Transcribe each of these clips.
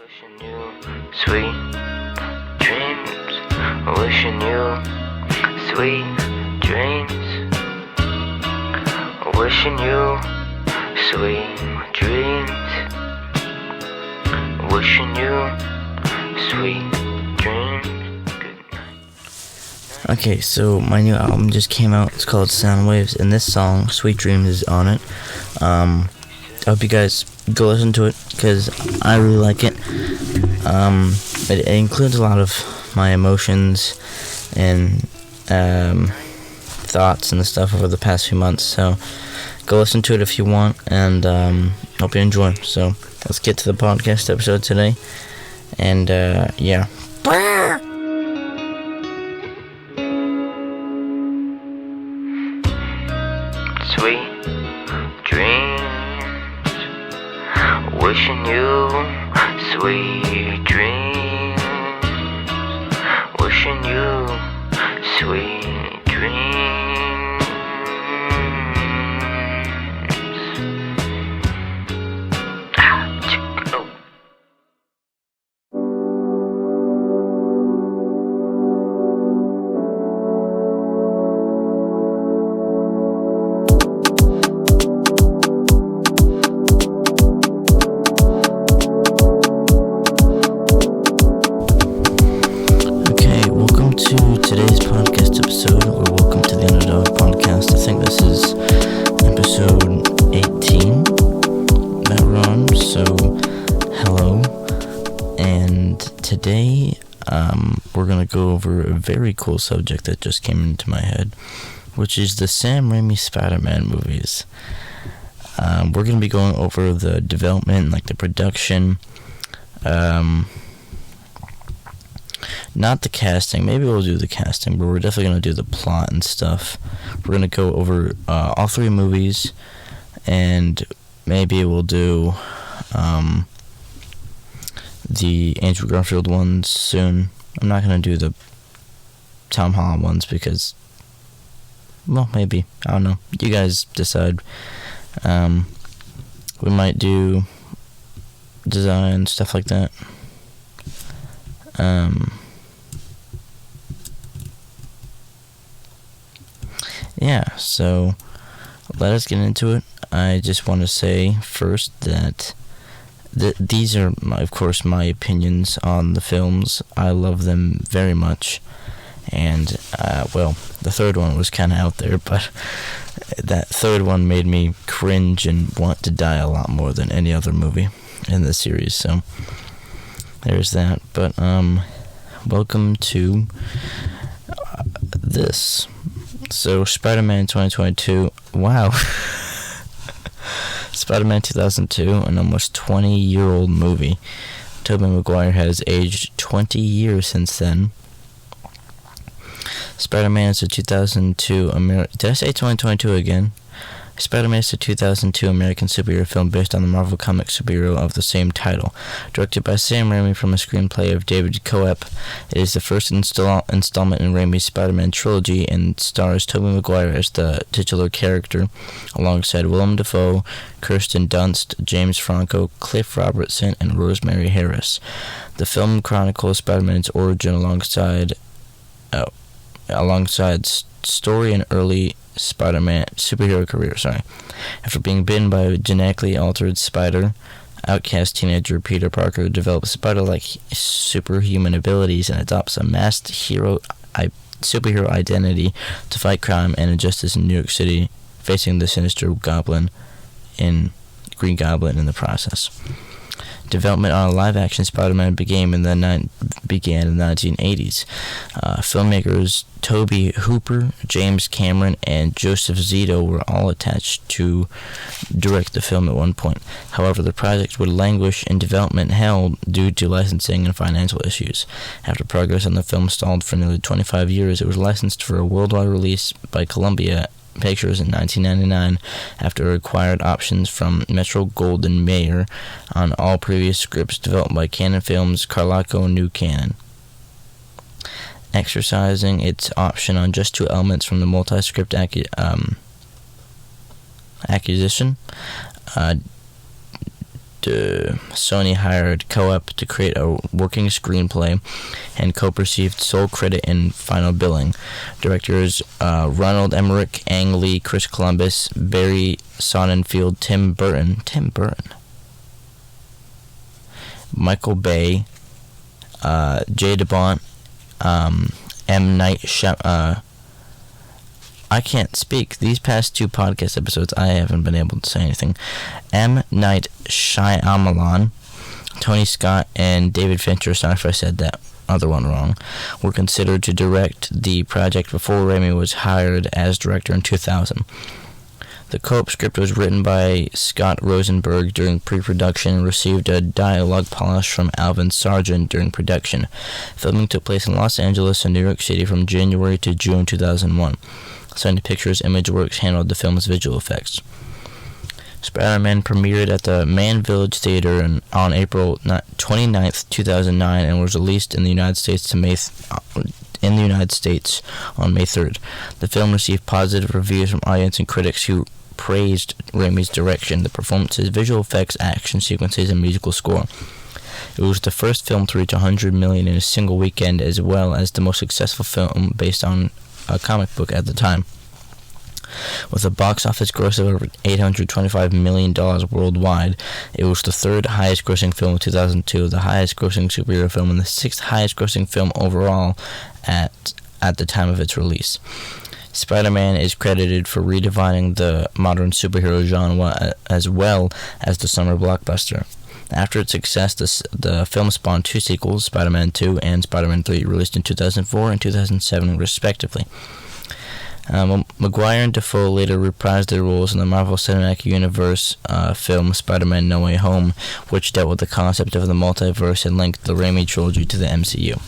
Wishing you sweet dreams. Wishing you sweet dreams. Wishing you sweet dreams. Wishing you sweet dreams. Good night. Okay, so my new album just came out. It's called Sound Waves, and this song, Sweet Dreams, is on it. I hope you guys go listen to it, because I really like it. It includes a lot of my emotions and thoughts and stuff over the past few months, so go listen to it if you want, and hope you enjoy. So let's get to the podcast episode today, and yeah. Sweet dreams. Wishing you sweet dreams. Wishing you sweet dreams. Oh. Today's podcast episode, or welcome to the Underdog podcast. I think this is episode 18 that we're on, so hello. And today we're going to go over a very cool subject that just came into my head, which is the Sam Raimi Spider-Man movies. We're going to be going over the development, like the production, not the casting. Maybe we'll do the casting, but we're definitely going to do the plot and stuff. We're going to go over all three movies, and maybe we'll do the Andrew Garfield ones soon. I'm not going to do the Tom Holland ones because, well, maybe. I don't know. You guys decide. We might do design, stuff like that. Yeah, so let us get into it. I just want to say first that these are, of course, my opinions on the films. I love them very much, and, well, the third one was kind of out there, but that third one made me cringe and want to die a lot more than any other movie in the series, so there's that. But welcome to this. So Spider-Man 2022, wow. Spider-Man 2002, an almost 20-year-old movie. Tobey Maguire has aged 20 years since then. Spider-Man is a 2002 Did I say 2022 again? Spider-Man is a 2002 American superhero film based on the Marvel Comics superhero of the same title. Directed by Sam Raimi from a screenplay of David Coep, it is the first installment in Raimi's Spider-Man trilogy and stars Tobey Maguire as the titular character, alongside Willem Dafoe, Kirsten Dunst, James Franco, Cliff Robertson, and Rosemary Harris. The film chronicles Spider-Man's origin alongside story and early Spider-Man superhero career. After being bitten by a genetically altered spider, outcast teenager Peter Parker develops spider-like superhuman abilities and adopts a masked superhero identity to fight crime and injustice in New York City, facing the sinister Green Goblin in the process. Development on a live-action Spider-Man began in the 1980s. Filmmakers Tobe Hooper, James Cameron, and Joseph Zito were all attached to direct the film at one point. However, the project would languish in development hell due to licensing and financial issues. After progress on the film stalled for nearly 25 years, it was licensed for a worldwide release by Columbia Pictures in 1999 after it acquired options from Metro-Goldwyn-Mayer on all previous scripts developed by Canon Films, Carlaco, and New Canon. Exercising its option on just two elements from the multi-script acquisition, Sony hired Co-op to create a working screenplay, and Co-op received sole credit in final billing. Directors Ronald Emmerich, Ang Lee, Chris Columbus, Barry Sonnenfeld, Tim Burton, Michael Bay, Jay DeBont, M. Night I can't speak. These past 2 podcast episodes, I haven't been able to say anything. M. Night Shyamalan, Tony Scott, and David Fincher, sorry if I said that other one wrong, were considered to direct the project before Raimi was hired as director in 2000. The Co-op script was written by Scott Rosenberg during pre-production and received a dialogue polish from Alvin Sargent during production. Filming took place in Los Angeles and New York City from January to June 2001. Sony Pictures Imageworks handled the film's visual effects. Spider-Man premiered at the Man Village Theater on April 29th, 2009, and was released in the United States on May 3rd. The film received positive reviews from audience and critics who praised Raimi's direction, the performances, visual effects, action sequences, and musical score. It was the first film to reach $100 million in a single weekend, as well as the most successful film based on a comic book at the time. With a box office gross of over $825 million worldwide, it was the 3rd highest grossing film of 2002, the highest grossing superhero film, and the 6th highest grossing film overall at the time of its release. Spider-Man is credited for redefining the modern superhero genre as well as the summer blockbuster. After its success, the film spawned 2 sequels, Spider-Man 2 and Spider-Man 3, released in 2004 and 2007 respectively. Maguire and Dafoe later reprised their roles in the Marvel Cinematic Universe film Spider-Man No Way Home, which dealt with the concept of the multiverse and linked the Raimi trilogy to the MCU.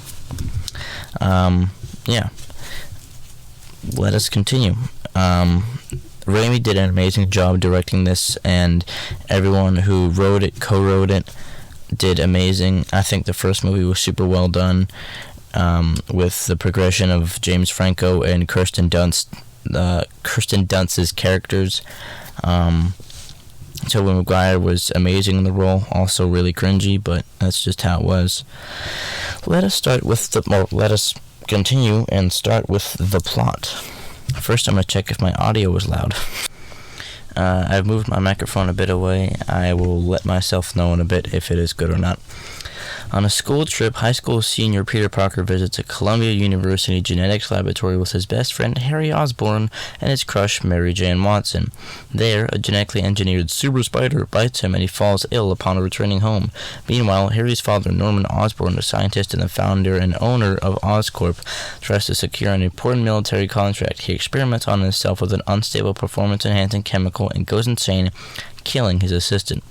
Let us continue. Raimi did an amazing job directing this, and everyone who wrote it, co-wrote it, did amazing. I think the first movie was super well done, with the progression of James Franco and Kirsten Dunst's characters. Tobey Maguire was amazing in the role, also really cringy, but that's just how it was. Let us continue and start with the plot. First, I'm going to check if my audio was loud. I've moved my microphone a bit away. I will let myself know in a bit if it is good or not. On a school trip, high school senior Peter Parker visits a Columbia University genetics laboratory with his best friend Harry Osborn and his crush Mary Jane Watson. There, a genetically engineered super spider bites him and he falls ill upon returning home. Meanwhile, Harry's father, Norman Osborn, a scientist and the founder and owner of Oscorp, tries to secure an important military contract. He experiments on himself with an unstable performance-enhancing chemical and goes insane, killing his assistant.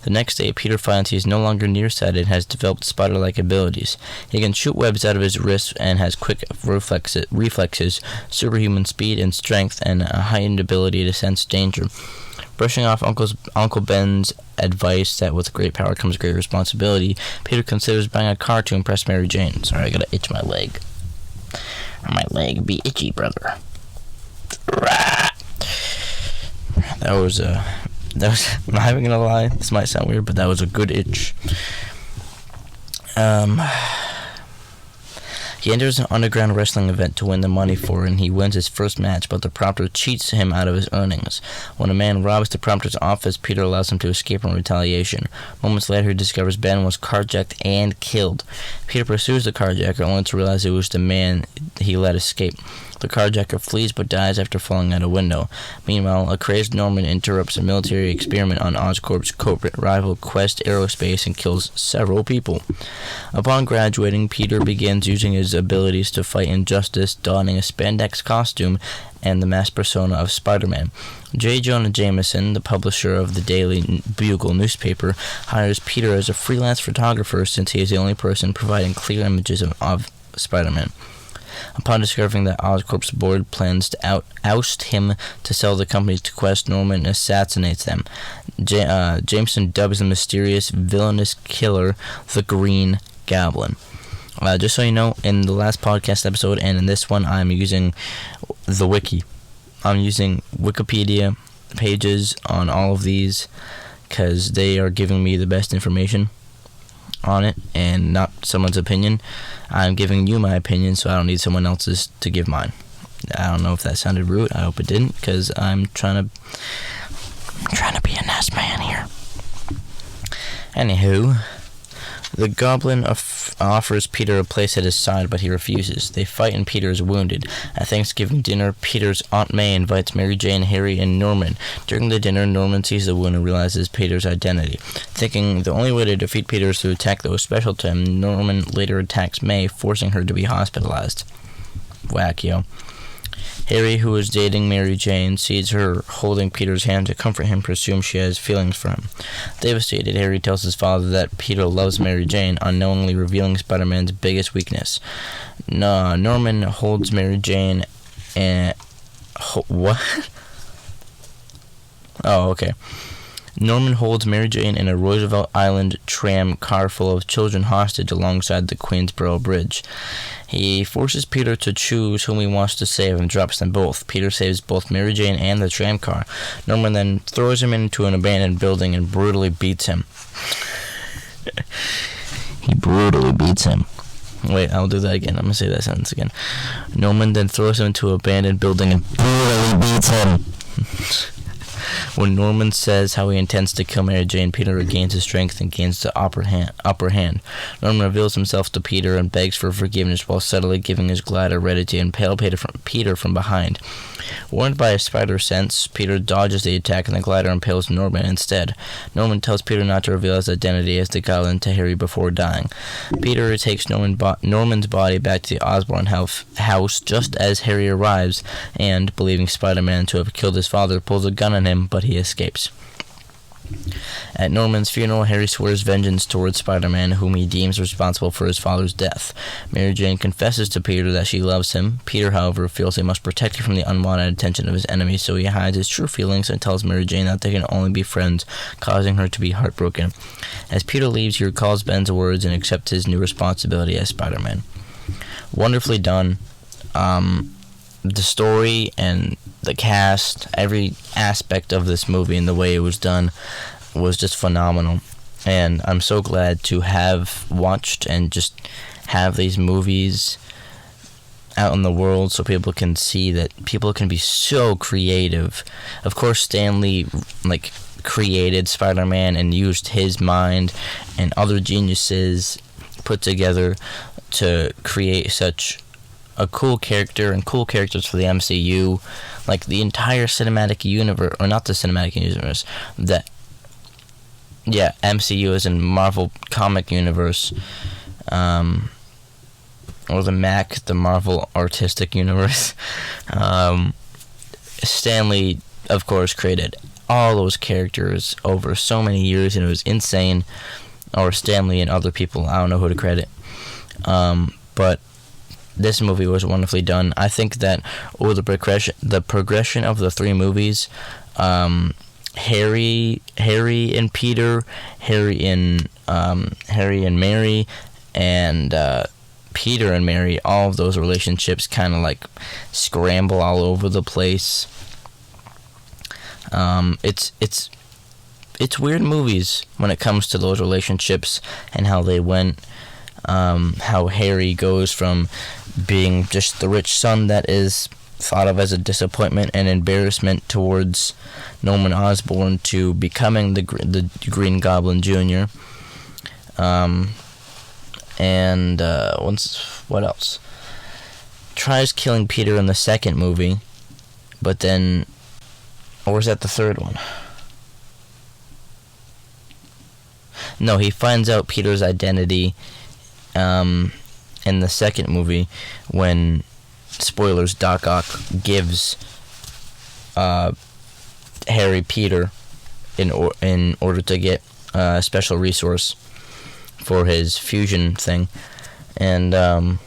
The next day, Peter finds he is no longer nearsighted and has developed spider-like abilities. He can shoot webs out of his wrists and has quick reflexes, superhuman speed and strength, and a heightened ability to sense danger. Brushing off Uncle Ben's advice that with great power comes great responsibility, Peter considers buying a car to impress Mary Jane. Sorry, I gotta itch my leg. My leg be itchy, brother. That was, I'm not even gonna lie, this might sound weird, but that was a good itch. He enters an underground wrestling event to win the money for it, and he wins his first match, but the prompter cheats him out of his earnings. When a man robs the prompter's office, Peter allows him to escape in retaliation. Moments later, he discovers Ben was carjacked and killed. Peter pursues the carjacker, only to realize it was the man he let escape. The carjacker flees but dies after falling out a window. Meanwhile, a crazed Norman interrupts a military experiment on Oscorp's corporate rival Quest Aerospace and kills several people. Upon graduating, Peter begins using his abilities to fight injustice, donning a spandex costume and the masked persona of Spider-Man. J. Jonah Jameson, the publisher of the Daily Bugle newspaper, hires Peter as a freelance photographer since he is the only person providing clear images of Spider-Man. Upon discovering that Oscorp's board plans to oust him to sell the company to Quest, Norman assassinates them. Jameson dubs the mysterious, villainous killer the Green Goblin. Just so you know, in the last podcast episode and in this one, I'm using the wiki. I'm using Wikipedia pages on all of these because they are giving me the best information on it and not someone's opinion. I'm giving you my opinion, so I don't need someone else's to give mine. I don't know if that sounded rude. I hope it didn't, because I'm trying to be a nice man here. Anywho, the goblin offers Peter a place at his side, but he refuses. They fight and Peter is wounded. At Thanksgiving dinner, Peter's Aunt May invites Mary Jane, Harry, and Norman. During the dinner, Norman sees the wound and realizes Peter's identity. Thinking the only way to defeat Peter is to attack those special to him, Norman later attacks May, forcing her to be hospitalized. Whack, yo. Harry, who is dating Mary Jane, sees her holding Peter's hand to comfort him, presumes she has feelings for him. Devastated, Harry tells his father that Peter loves Mary Jane, unknowingly revealing Spider-Man's biggest weakness. Norman holds Mary Jane and... what? Oh, okay. Norman holds Mary Jane in a Roosevelt Island tram car full of children hostage alongside the Queensboro Bridge. He forces Peter to choose whom he wants to save and drops them both. Peter saves both Mary Jane and the tram car. Norman then throws him into an abandoned building and brutally beats him. He brutally beats him. Wait, I'll do that again. I'm going to say that sentence again. Norman then throws him into an abandoned building and brutally beats him. When Norman says how he intends to kill Mary Jane, Peter regains his strength and gains the upper hand. Norman reveals himself to Peter and begs for forgiveness while subtly giving his glider ready to impale Peter from behind. Warned by a spider sense, Peter dodges the attack and the glider impales Norman instead. Norman tells Peter not to reveal his identity as the Goblin to Harry before dying. Peter takes Norman's body back to the Osborn house just as Harry arrives and, believing Spider-Man to have killed his father, pulls a gun on him, but he escapes. At Norman's funeral, Harry swears vengeance towards Spider-Man, whom he deems responsible for his father's death. Mary Jane confesses to Peter that she loves him. Peter, however, feels he must protect her from the unwanted attention of his enemies, so he hides his true feelings and tells Mary Jane that they can only be friends, causing her to be heartbroken. As Peter leaves, he recalls Ben's words and accepts his new responsibility as Spider-Man. Wonderfully done. The story and the cast, every aspect of this movie and the way it was done was just phenomenal. And I'm so glad to have watched and just have these movies out in the world so people can see that people can be so creative. Of course, Stan Lee created Spider-Man and used his mind and other geniuses put together to create such a cool character and cool characters for the MCU, like the entire cinematic universe, or not the cinematic universe, MCU is in Marvel comic universe, or the Marvel artistic universe. Stan Lee, of course, created all those characters over so many years, and it was insane. Or Stan Lee and other people, I don't know who to credit, but this movie was wonderfully done. I think that the progression of the three movies, Harry and Peter, Harry and Mary, and Peter and Mary, all of those relationships kind of like scramble all over the place. It's weird movies when it comes to those relationships and how they went. How Harry goes from being just the rich son that is thought of as a disappointment and embarrassment towards Norman Osborn to becoming the Green Goblin Jr. What else? Tries killing Peter in the second movie, but then, or was that the third one? No, he finds out Peter's identity in the second movie when, spoilers, Doc Ock gives Harry Peter in order to get a special resource for his fusion thing, and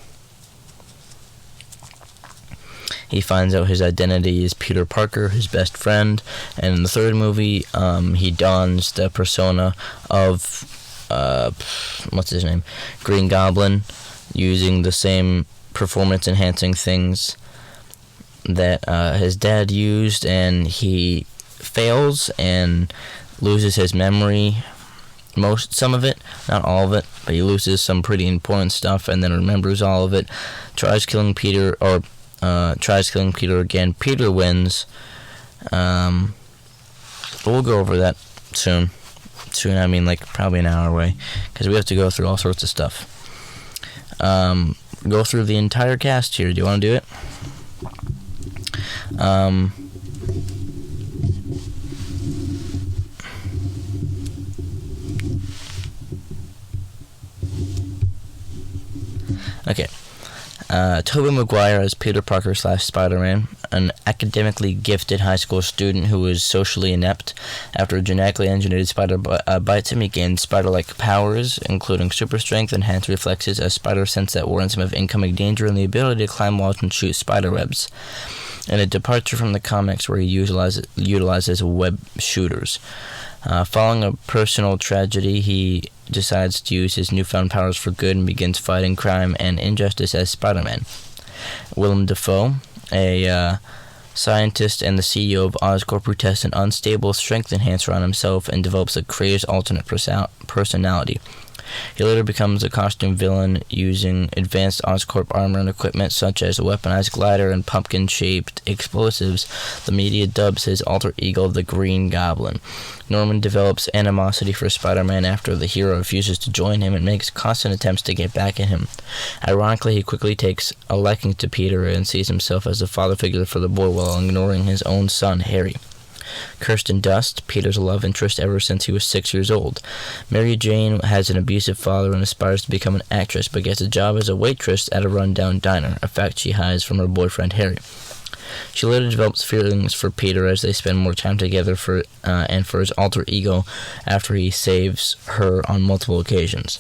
he finds out his identity is Peter Parker, his best friend, and in the third movie, he dons the persona of what's his name? Green Goblin, using the same performance-enhancing things that his dad used, and he fails, and loses his memory, some of it, not all of it, but he loses some pretty important stuff and then remembers all of it. Tries killing Peter again. Peter wins. We'll go over that soon. Soon, I mean like probably an hour away, because we have to go through all sorts of stuff. Go through the entire cast here. Do you want to do it? Okay. Tobey Maguire as Peter Parker / Spider-Man, an academically gifted high school student who is socially inept. After a genetically engineered spider bites him, he gains spider-like powers, including super strength, enhanced reflexes, a spider sense that warns him of incoming danger, and the ability to climb walls and shoot spider webs. And a departure from the comics where he utilizes web shooters. Following a personal tragedy, he decides to use his newfound powers for good and begins fighting crime and injustice as Spider-Man. Willem Dafoe, a scientist and the CEO of Oscorp, who tests an unstable strength enhancer on himself and develops a crazed alternate personality. He later becomes a costume villain using advanced Oscorp armor and equipment such as a weaponized glider and pumpkin-shaped explosives. The media dubs his alter ego the Green Goblin. Norman develops animosity for Spider-Man after the hero refuses to join him and makes constant attempts to get back at him. Ironically, he quickly takes a liking to Peter and sees himself as a father figure for the boy while ignoring his own son, Harry. Kirsten Dunst, Peter's love interest ever since he was 6 years old. Mary Jane has an abusive father and aspires to become an actress, but gets a job as a waitress at a rundown diner, a fact she hides from her boyfriend Harry. She later develops feelings for Peter as they spend more time together and for his alter ego after he saves her on multiple occasions.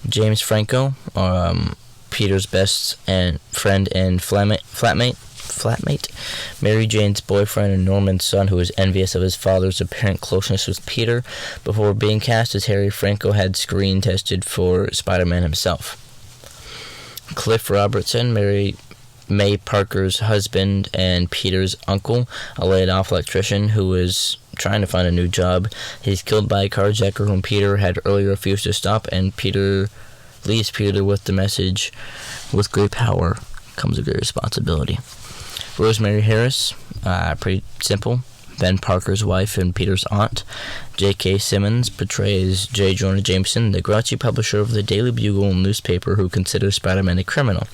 James Franco, Peter's best friend and flatmate, Mary Jane's boyfriend and Norman's son, who is envious of his father's apparent closeness with Peter. Before being cast as Harry, Franco had screen tested for Spider-Man himself. Cliff Robertson, May Parker's husband and Peter's uncle, a laid-off electrician who is trying to find a new job. He's killed by a carjacker whom Peter had earlier refused to stop, and Peter leaves Peter with the message, "With great power comes a great responsibility." Rosemary Harris, pretty simple, Ben Parker's wife and Peter's aunt. J.K. Simmons portrays J. Jonah Jameson, the grouchy publisher of the Daily Bugle newspaper who considers Spider-Man a criminal.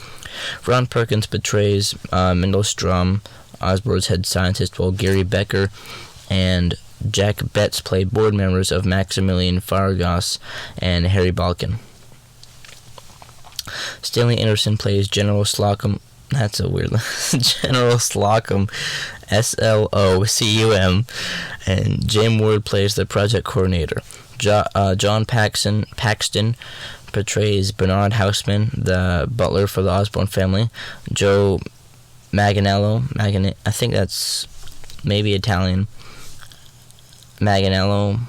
Ron Perkins portrays Mendel Stromm, Osborn's head scientist, while Gary Becker and Jack Betts play board members of Maximilian Fargas and Harry Balkin. Stanley Anderson plays General Slocum. That's a weird General Slocum, Slocum, and James Ward plays the project coordinator. John Paxton portrays Bernard Houseman, the butler for the Osborn family. Joe Manganiello, I think that's maybe Italian. Manganiello,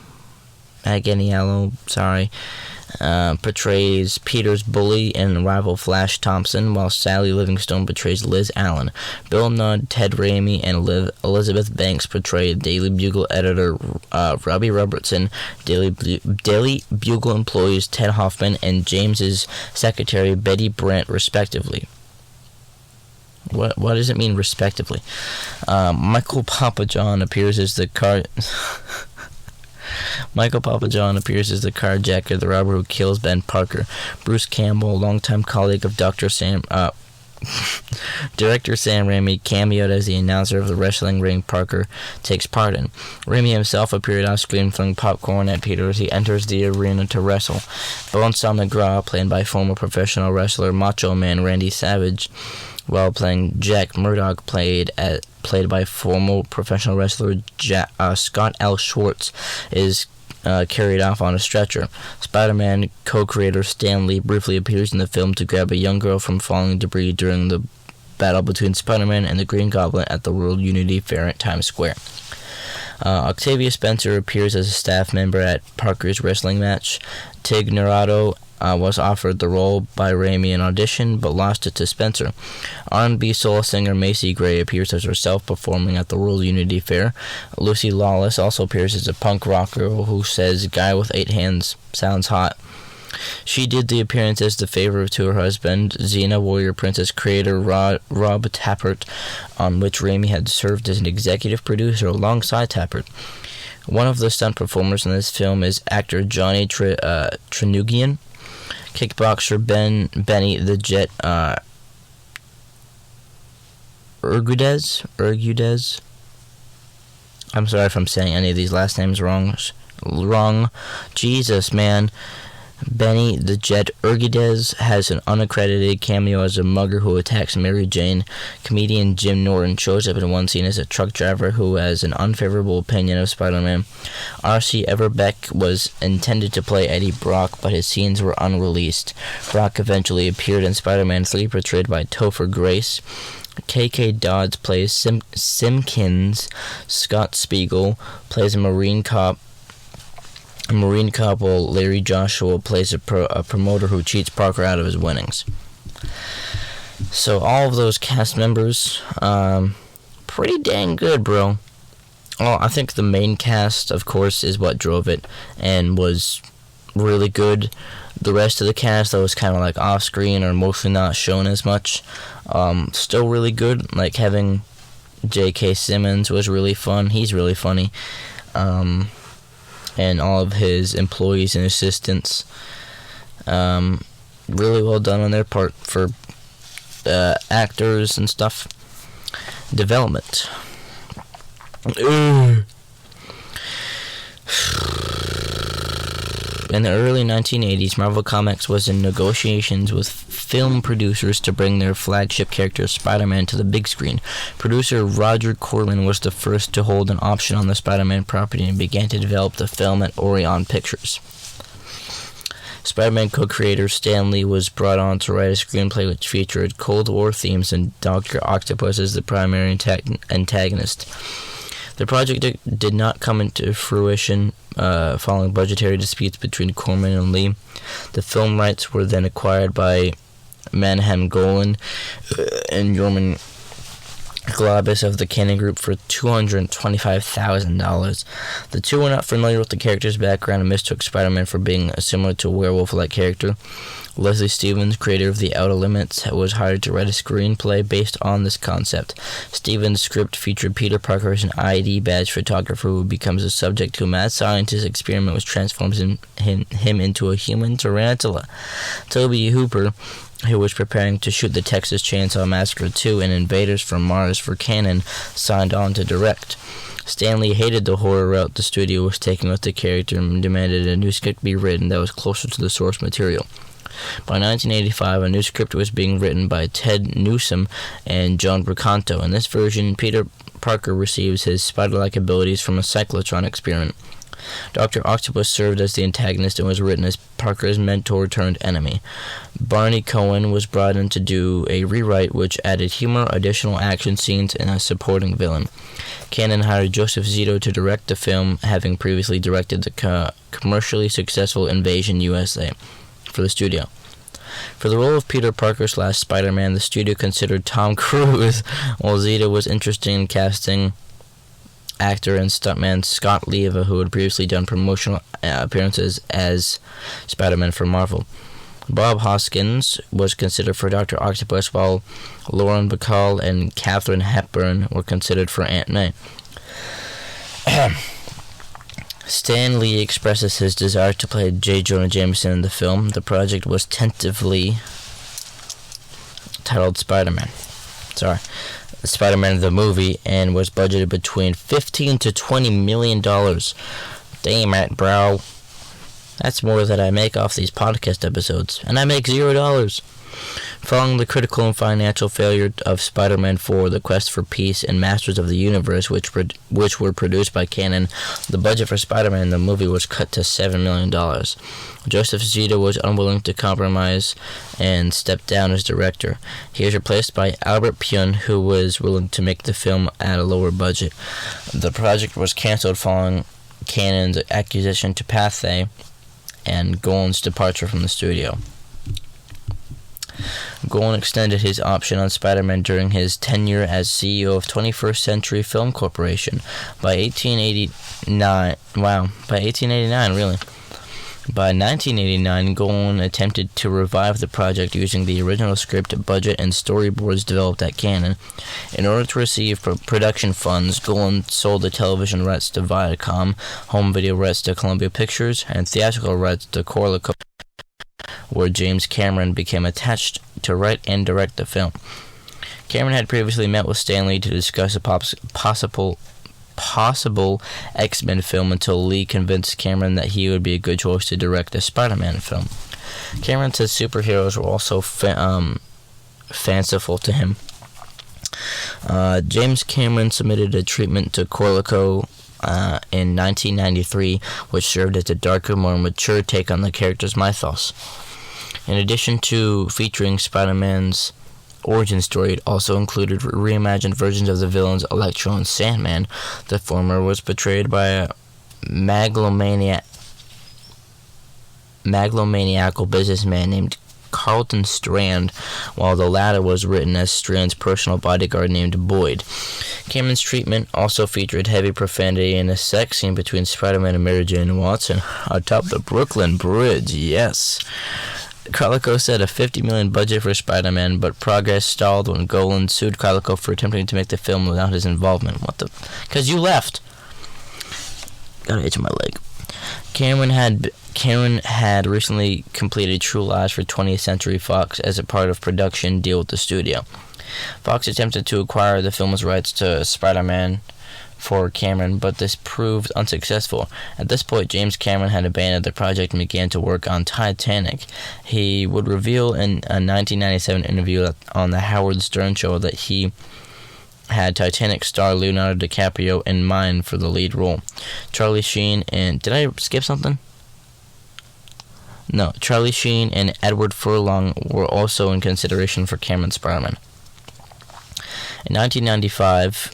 sorry. Portrays Peter's bully and rival Flash Thompson, while Sally Livingstone portrays Liz Allen. Bill Nudd, Ted Raimi, and Elizabeth Banks portray Daily Bugle editor Robbie Robertson, Daily Bugle employees Ted Hoffman, and James's secretary Betty Brant, respectively. What does it mean, respectively? Michael Papajohn appears as the carjacker, the robber who kills Ben Parker. Bruce Campbell, longtime colleague of Director Sam Raimi, cameoed as the announcer of the wrestling ring Parker takes part in. Raimi himself appeared on screen throwing popcorn at Peter as he enters the arena to wrestle. Bonesaw McGraw, played by former professional wrestler Macho Man Randy Savage, while playing Jack Murdoch, played by former professional wrestler Scott L. Schwartz, is carried off on a stretcher. Spider-Man co-creator Stan Lee briefly appears in the film to grab a young girl from falling debris during the battle between Spider-Man and the Green Goblin at the World Unity Fair at Times Square. Octavia Spencer appears as a staff member at Parker's wrestling match. Tig Notaro was offered the role by Raimi in audition, but lost it to Spencer. R&B soul singer Macy Gray appears as herself performing at the World Unity Fair. Lucy Lawless also appears as a punk rocker who says "guy with 8 hands sounds hot." She did the appearance as the favor to her husband, Xena Warrior Princess creator Rob Tappert, on which Raimi had served as an executive producer alongside Tappert. One of the stunt performers in this film is actor Johnny Trenugian, kickboxer Benny the Jet Urgudez. I'm sorry if I'm saying any of these last names wrong. Jesus, man. Benny the Jet Urgudez has an unaccredited cameo as a mugger who attacks Mary Jane. Comedian Jim Norton shows up in one scene as a truck driver who has an unfavorable opinion of Spider-Man. R.C. Everbeck was intended to play Eddie Brock, but his scenes were unreleased. Brock eventually appeared in Spider-Man 3, portrayed by Topher Grace. K.K. Dodds plays Simpkins. Scott Spiegel plays a Marine cop, while Larry Joshua plays a promoter who cheats Parker out of his winnings. So all of those cast members, pretty dang good, bro. Well, I think the main cast, of course, is what drove it and was really good. The rest of the cast that was kind of like off-screen or mostly not shown as much, still really good. Like having J.K. Simmons was really fun. He's really funny. And all of his employees and assistants, really well done on their part for actors and stuff. Development. In the early 1980s, Marvel Comics was in negotiations with film producers to bring their flagship character Spider-Man to the big screen. Producer Roger Corman was the first to hold an option on the Spider-Man property and began to develop the film at Orion Pictures. Spider-Man co-creator Stan Lee was brought on to write a screenplay which featured Cold War themes and Dr. Octopus as the primary antagonist. The project did not come into fruition following budgetary disputes between Corman and Lee. The film rights were then acquired by Manheim Golan and Yorman Globus of the Cannon Group for $225,000. The two were not familiar with the character's background and mistook Spider-Man for being similar to a werewolf-like character. Leslie Stevens, creator of The Outer Limits, was hired to write a screenplay based on this concept. Stevens' script featured Peter Parker as an ID badge photographer who becomes a subject to a mad scientist experiment which transforms him into a human tarantula. Toby Hooper, who was preparing to shoot the Texas Chainsaw Massacre 2 and Invaders from Mars for Canon, signed on to direct. Stanley hated the horror route the studio was taking with the character and demanded a new script be written that was closer to the source material. By 1985, a new script was being written by Ted Newsom and John Bricanto. In this version, Peter Parker receives his spider-like abilities from a cyclotron experiment. Dr. Octopus served as the antagonist and was written as Parker's mentor-turned-enemy. Barney Cohen was brought in to do a rewrite which added humor, additional action scenes, and a supporting villain. Cannon hired Joseph Zito to direct the film, having previously directed the commercially successful Invasion USA for the studio. For the role of Peter Parker / Spider-Man, the studio considered Tom Cruise, while Zito was interested in casting actor and stuntman Scott Leva, who had previously done promotional appearances as Spider-Man for Marvel. Bob Hoskins was considered for Dr. Octopus, while Lauren Bacall and Katharine Hepburn were considered for Aunt May. Stan Lee expresses his desire to play J. Jonah Jameson in the film. The project was tentatively titled Spider-Man the movie, and was budgeted between $15 to $20 million. Damn it, bro. That's more than I make off these podcast episodes, and I make $0. Following the critical and financial failure of Spider-Man 4, The Quest for Peace, and Masters of the Universe, which were produced by Cannon, the budget for Spider-Man in the movie was cut to $7 million. Joseph Zito was unwilling to compromise and stepped down as director. He was replaced by Albert Pyun, who was willing to make the film at a lower budget. The project was canceled following Cannon's acquisition to Pathé and Golan's departure from the studio. Golan extended his option on Spider-Man during his tenure as CEO of 21st Century Film Corporation. By 1889, really. By 1989, Golan attempted to revive the project using the original script, budget, and storyboards developed at Canon. In order to receive production funds, Golan sold the television rights to Viacom, home video rights to Columbia Pictures, and theatrical rights to Rollercoaster, where James Cameron became attached to write and direct the film. Cameron had previously met with Stan Lee to discuss a possible X-Men film until Lee convinced Cameron that he would be a good choice to direct a Spider-Man film. Cameron said superheroes were also fanciful to him. James Cameron submitted a treatment to Corlico in 1993, which served as a darker, more mature take on the character's mythos. In addition to featuring Spider-Man's origin story, it also included reimagined versions of the villains Electro and Sandman. The former was portrayed by a megalomaniacal businessman named Carlton Strand, while the latter was written as Strand's personal bodyguard named Boyd. Cameron's treatment also featured heavy profanity and a sex scene between Spider-Man and Mary Jane Watson atop the Brooklyn Bridge. Yes. Carlico set a $50 million budget for Spider-Man, but progress stalled when Golan sued Carlico for attempting to make the film without his involvement. What the? Because you left. Got an itch in my leg. Cameron had recently completed True Lies for 20th Century Fox as a part of production deal with the studio. Fox attempted to acquire the film's rights to Spider-Man for Cameron, but this proved unsuccessful. At this point, James Cameron had abandoned the project and began to work on Titanic. He would reveal in a 1997 interview on the Howard Stern show that he had Titanic star Leonardo DiCaprio in mind for the lead role. Charlie Sheen and... Did I skip something? No, Charlie Sheen and Edward Furlong were also in consideration for Cameron's Spider-Man. In 1995,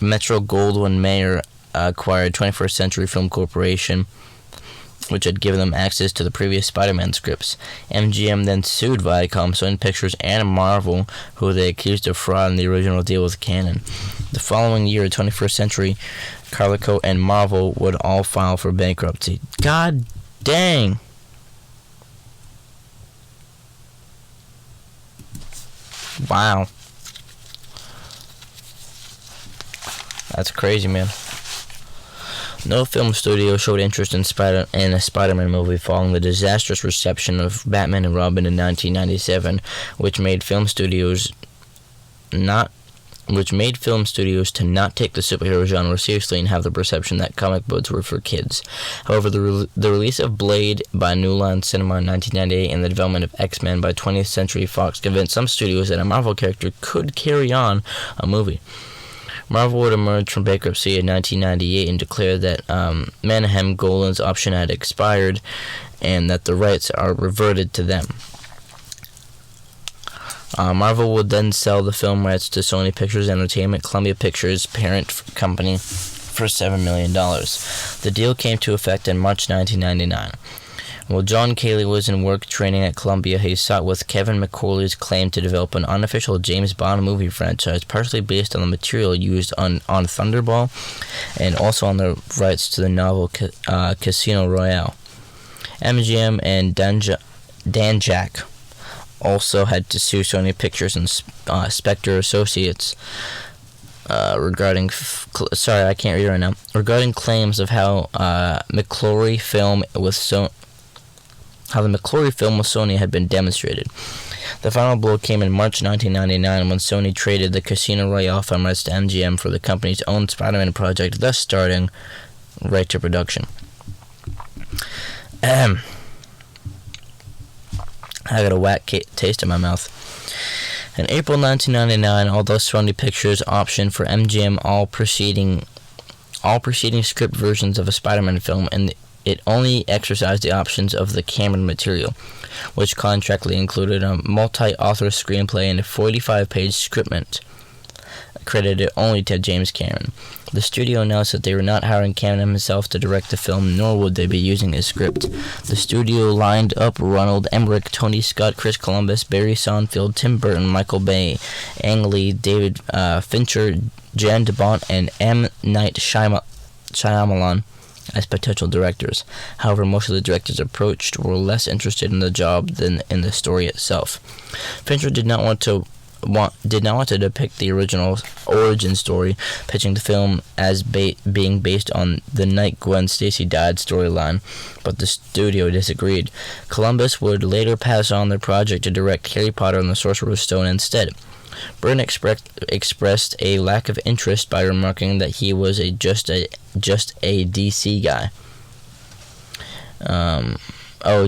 Metro-Goldwyn-Mayer acquired 21st Century Film Corporation, which had given them access to the previous Spider-Man scripts. MGM then sued Viacom, Sony Pictures, and Marvel, who they accused of fraud in the original deal with Canon. The following year, 21st Century, Carlico, and Marvel would all file for bankruptcy. God dang! Wow. That's crazy, man. No film studio showed interest in a Spider-Man movie following the disastrous reception of Batman and Robin in 1997, which made film studios to not take the superhero genre seriously and have the perception that comic books were for kids. However, the release of Blade by New Line Cinema in 1998 and the development of X-Men by 20th Century Fox convinced some studios that a Marvel character could carry on a movie. Marvel would emerge from bankruptcy in 1998 and declare that Manahem Golan's option had expired and that the rights are reverted to them. Marvel would then sell the film rights to Sony Pictures Entertainment, Columbia Pictures' parent company, for $7 million. The deal came to effect in March 1999. While John Cayley was in work training at Columbia, he sought with Kevin McCauley's claim to develop an unofficial James Bond movie franchise, partially based on the material used on Thunderball, and also on the rights to the novel Casino Royale. MGM and Danjak also had to sue Sony Pictures and Spectre Associates regarding claims of how the McClory film with Sony had been demonstrated. The final blow came in March 1999 when Sony traded the Casino Royale film rights to MGM for the company's own Spider-Man project, thus starting right to production. I got a whack taste in my mouth. In April 1999, although Sony Pictures optioned for MGM all preceding script versions of a Spider-Man film, and it only exercised the options of the Cameron material, which contractually included a multi-author screenplay and a 45-page scriptment. credited only to James Cameron. The studio announced that they were not hiring Cameron himself to direct the film, nor would they be using his script. The studio lined up Ronald Emmerich, Tony Scott, Chris Columbus, Barry Sonfield, Tim Burton, Michael Bay, Ang Lee, David Fincher, Jan de Bont, and M. Night Shyamalan as potential directors. However, most of the directors approached were less interested in the job than in the story itself. Fincher did not want to depict the original origin story, pitching the film as being based on the night Gwen Stacy died storyline, but the studio disagreed. Columbus would later pass on the project to direct Harry Potter and the Sorcerer's Stone instead. Burton expressed a lack of interest by remarking that he was just a DC guy.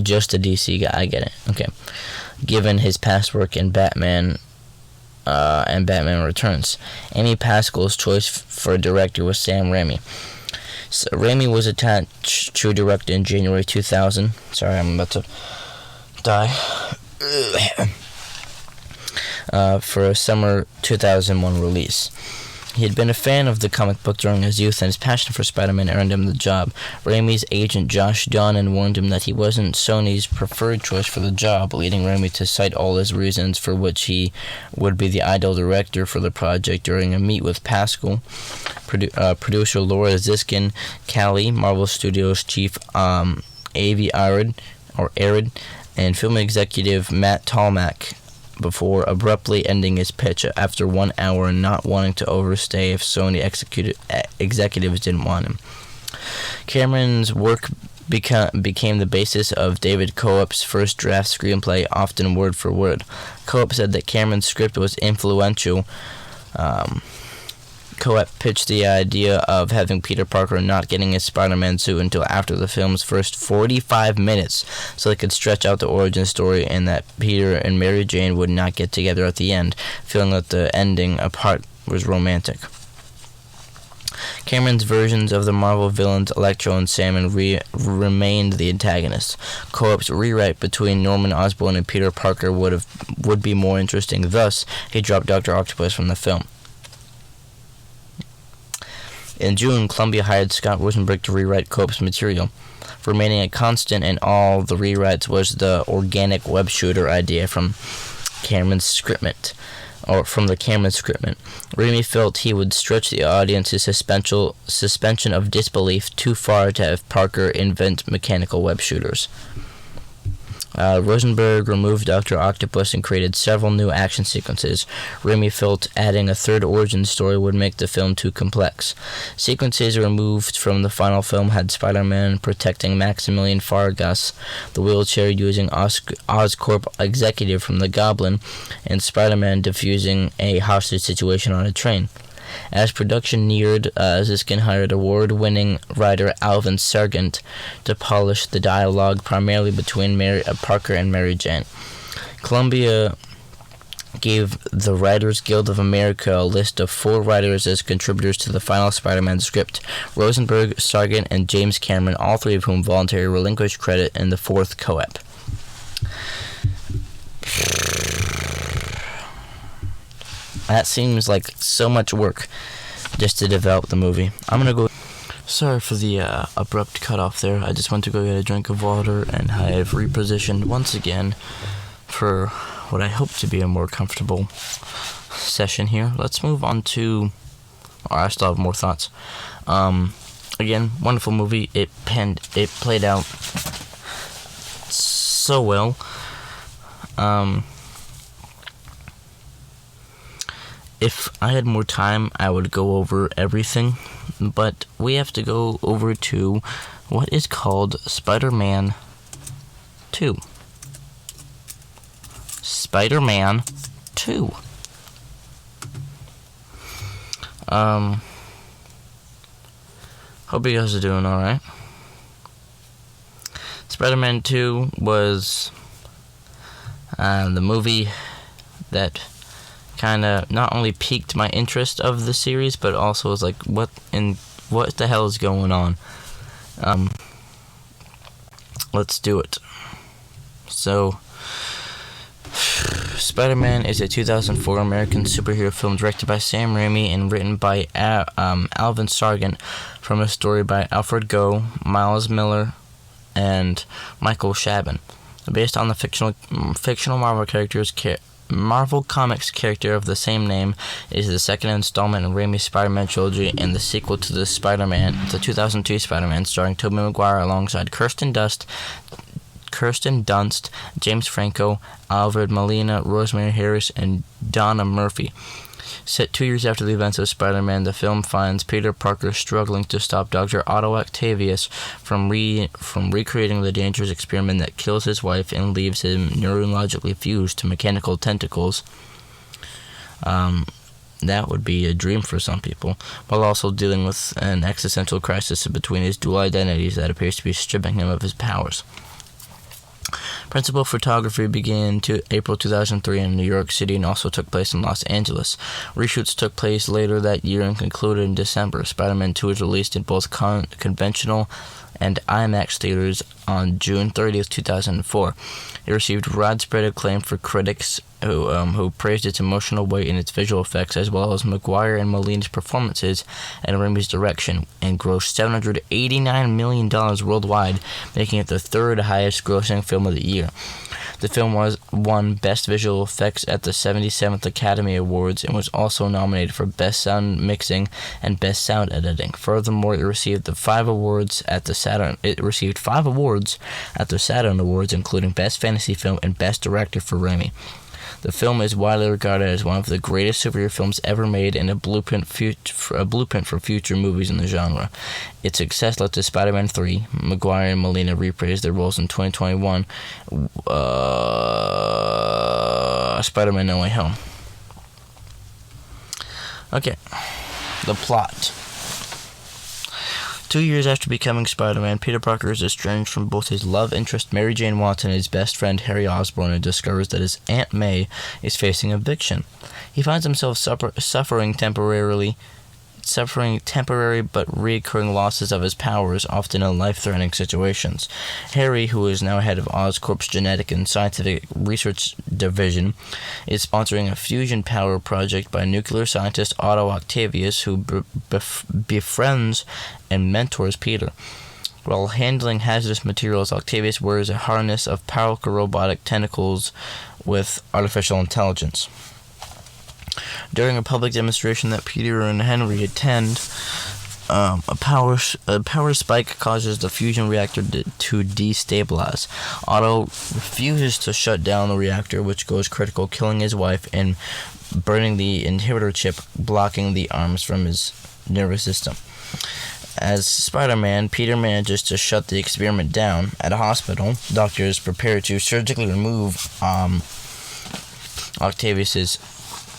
Just a DC guy. I get it. Okay. Given his past work in Batman and Batman Returns, Amy Pascal's choice for director was Sam Raimi. So Raimi was attached to direct in January 2000. Sorry, I'm about to die. For a summer 2001 release. He had been a fan of the comic book during his youth, and his passion for Spider-Man earned him the job. Raimi's agent Josh Donnan warned him that he wasn't Sony's preferred choice for the job, leading Raimi to cite all his reasons for which he would be the ideal director for the project during a meet with Pascal. Producer Laura Ziskin Callie, Marvel Studios chief Avi Arad, and film executive Matt Tolmach, before abruptly ending his pitch after 1 hour and not wanting to overstay if Sony executives didn't want him. Cameron's work became the basis of David Coep's first draft screenplay, often word for word. Coep said that Cameron's script was influential. Coep pitched the idea of having Peter Parker not getting his Spider-Man suit until after the film's first 45 minutes, so they could stretch out the origin story, and that Peter and Mary Jane would not get together at the end, feeling that the ending apart was romantic. Cameron's versions of the Marvel villains Electro and Sandman remained the antagonists. Coep's rewrite between Norman Osborn and Peter Parker would be more interesting. Thus, he dropped Dr. Octopus from the film. In June, Columbia hired Scott Rosenberg to rewrite Cope's material. Remaining a constant in all the rewrites was the organic web shooter idea from Cameron's scriptment. Raimi felt he would stretch the audience's suspension of disbelief too far to have Parker invent mechanical web shooters. Rosenberg removed Dr. Octopus and created several new action sequences. Raimi felt adding a third origin story would make the film too complex. Sequences removed from the final film had Spider-Man protecting Maximilian Vargas, the wheelchair-using Oscorp executive from the Goblin, and Spider-Man defusing a hostage situation on a train. As production neared, Ziskin hired award-winning writer Alvin Sargent to polish the dialogue primarily between Parker and Mary Jane. Columbia gave the Writers Guild of America a list of 4 writers as contributors to the final Spider-Man script: Rosenberg, Sargent, and James Cameron, all 3 of whom voluntarily relinquished credit in the 4th Coep. That seems like so much work just to develop the movie. I'm gonna go. Sorry for the abrupt cutoff there. I just went to go get a drink of water, and I have repositioned once again for what I hope to be a more comfortable session here. Let's move on to. I still have more thoughts. Again, wonderful movie. It played out so well. If I had more time, I would go over everything, but we have to go over to what is called Spider-Man 2. Spider-Man 2. Hope you guys are doing alright. Spider-Man 2 was the movie that kind of not only piqued my interest of the series, but also was like, what the hell is going on? Let's do it. So, Spider-Man is a 2004 American superhero film directed by Sam Raimi and written by Alvin Sargent from a story by Alfred Goh, Miles Miller, and Michael Chabon. Based on the fictional Marvel Comics character of the same name, it is the second installment in Raimi's Spider-Man trilogy and the sequel to the 2002 Spider-Man, starring Tobey Maguire alongside Kirsten Dunst, James Franco, Alfred Molina, Rosemary Harris, and Donna Murphy. Set 2 years after the events of Spider-Man, the film finds Peter Parker struggling to stop Dr. Otto Octavius from recreating the dangerous experiment that kills his wife and leaves him neurologically fused to mechanical tentacles. That would be a dream for some people, while also dealing with an existential crisis between his dual identities that appears to be stripping him of his powers. Principal photography began April 2003 in New York City and also took place in Los Angeles. Reshoots took place later that year and concluded in December. Spider-Man 2 was released in both conventional and IMAX theaters on June 30th, 2004. It received widespread acclaim for critics who praised its emotional weight and its visual effects, as well as Maguire and Molina's performances and Raimi's direction, and grossed $789 million worldwide, making it the third highest grossing film of the year. The film won Best Visual Effects at the 77th Academy Awards and was also nominated for Best Sound Mixing and Best Sound Editing. Furthermore, it received 5 awards at the Saturn Awards, including Best Fantasy Film and Best Director for Raimi. The film is widely regarded as one of the greatest superhero films ever made and a blueprint for future movies in the genre. Its success led to Spider-Man 3. Maguire and Molina reprised their roles in 2021 Spider-Man No Way Home. Okay, the plot. 2 years after becoming Spider-Man, Peter Parker is estranged from both his love interest Mary Jane Watson and his best friend Harry Osborn, and discovers that his Aunt May is facing eviction. He finds himself suffering temporary but recurring losses of his powers, often in life-threatening situations. Harry, who is now head of Oscorp's Genetic and Scientific Research Division, is sponsoring a fusion power project by nuclear scientist Otto Octavius, who befriends and mentors Peter. While handling hazardous materials, Octavius wears a harness of powerful robotic tentacles with artificial intelligence. During a public demonstration that Peter and Henry attend, a power spike causes the fusion reactor to destabilize. Otto refuses to shut down the reactor, which goes critical, killing his wife and burning the inhibitor chip, blocking the arms from his nervous system. As Spider-Man, Peter manages to shut the experiment down. At a hospital, doctors prepare to surgically remove Octavius's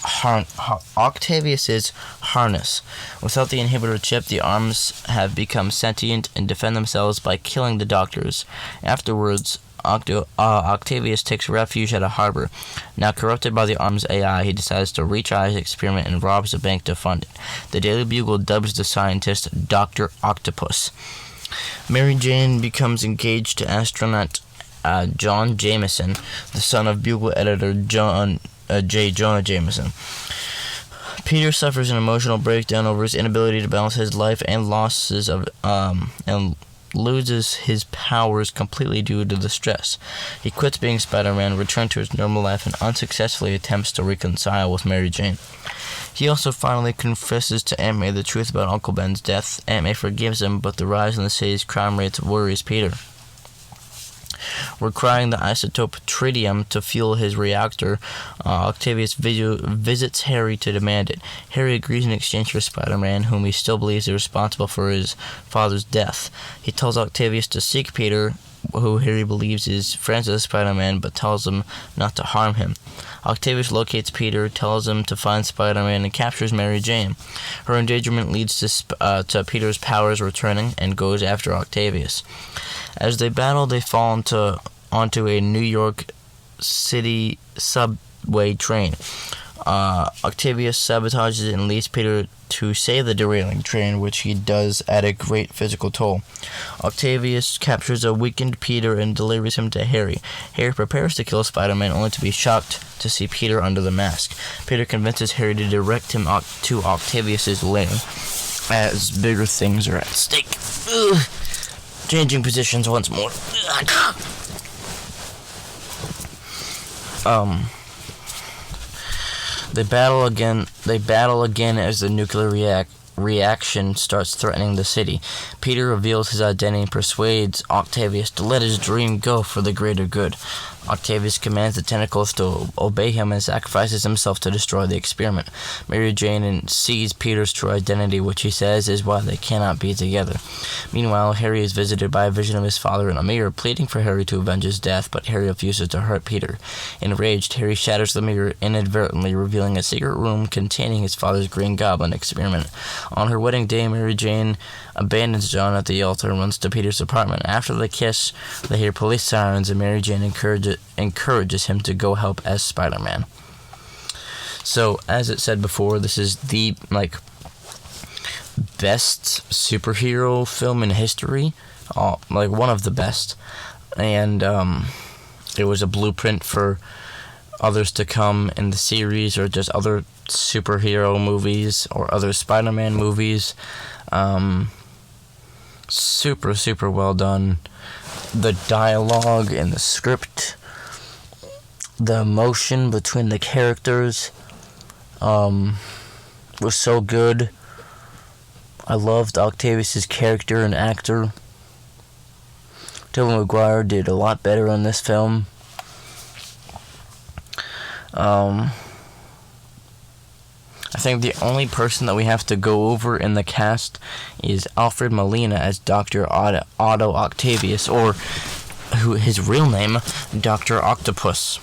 harness. Without the inhibitor chip, the arms have become sentient and defend themselves by killing the doctors. Afterwards, Octavius takes refuge at a harbor. Now corrupted by the arm's AI, he decides to retry his experiment and robs a bank to fund it. The Daily Bugle dubs the scientist Dr. Octopus. Mary Jane becomes engaged to astronaut John Jameson, the son of Bugle editor J. Jonah Jameson. Peter suffers an emotional breakdown over his inability to balance his life and loses his powers completely due to the stress. He quits being Spider-Man, returns to his normal life, and unsuccessfully attempts to reconcile with Mary Jane. He also finally confesses to Aunt May the truth about Uncle Ben's death. Aunt May forgives him, but the rise in the city's crime rates worries Peter. Requiring the isotope tritium to fuel his reactor, Octavius visits Harry to demand it. Harry agrees in exchange for Spider-Man, whom he still believes is responsible for his father's death. He tells Octavius to seek Peter, who Harry believes is friends with Spider-Man, but tells him not to harm him. Octavius locates Peter, tells him to find Spider-Man, and captures Mary Jane. Her endangerment leads to Peter's powers returning, and goes after Octavius. As they battle, they fall onto a New York City subway train. Octavius sabotages and leads Peter to save the derailing train, which he does at a great physical toll. Octavius captures a weakened Peter and delivers him to Harry. Harry prepares to kill Spider-Man, only to be shocked to see Peter under the mask. Peter convinces Harry to direct him to Octavius's lair, as bigger things are at stake. Ugh. Changing positions once more. They battle again as the nuclear reaction starts threatening the city. Peter reveals his identity and persuades Octavius to let his dream go for the greater good. Octavius commands the tentacles to obey him and sacrifices himself to destroy the experiment. Mary Jane sees Peter's true identity, which he says is why they cannot be together. Meanwhile, Harry is visited by a vision of his father in a mirror, pleading for Harry to avenge his death, but Harry refuses to hurt Peter. Enraged, Harry shatters the mirror, inadvertently revealing a secret room containing his father's Green Goblin experiment. On her wedding day, Mary Jane abandons John at the altar and runs to Peter's apartment. After the kiss, they hear police sirens, and Mary Jane encourages him to go help as Spider-Man. So, as it said before, this is the best superhero film in history, one of the best, and it was a blueprint for others to come in the series, or just other superhero movies or other Spider-Man movies. Super well done. The dialogue and the script, the emotion between the characters was so good. I loved Octavius' character and actor. Tobey Maguire did a lot better in this film. I think the only person that we have to go over in the cast is Alfred Molina as Dr. Otto Octavius, or his real name, Dr. Octopus.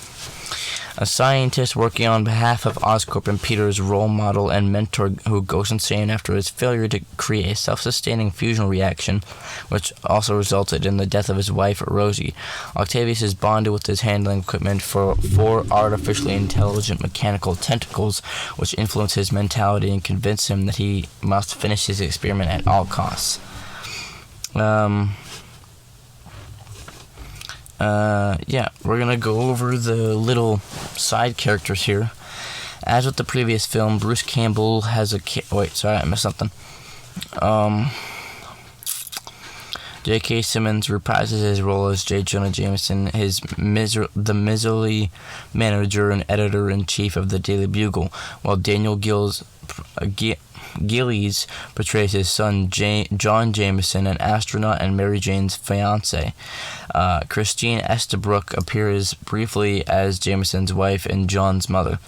A scientist working on behalf of Oscorp and Peter's role model and mentor who goes insane after his failure to create a self-sustaining fusion reaction, which also resulted in the death of his wife, Rosie. Octavius is bonded with his handling equipment for four artificially intelligent mechanical tentacles, which influence his mentality and convince him that he must finish his experiment at all costs. We're gonna go over the little side characters here. As with the previous film, Bruce Campbell has a I missed something. J.K. Simmons reprises his role as J. Jonah Jameson, the miserly manager and editor-in-chief of the Daily Bugle, while Daniel Gillies portrays his son John Jameson, an astronaut and Mary Jane's fiancé. Christine Estabrook appears briefly as Jameson's wife and John's mother.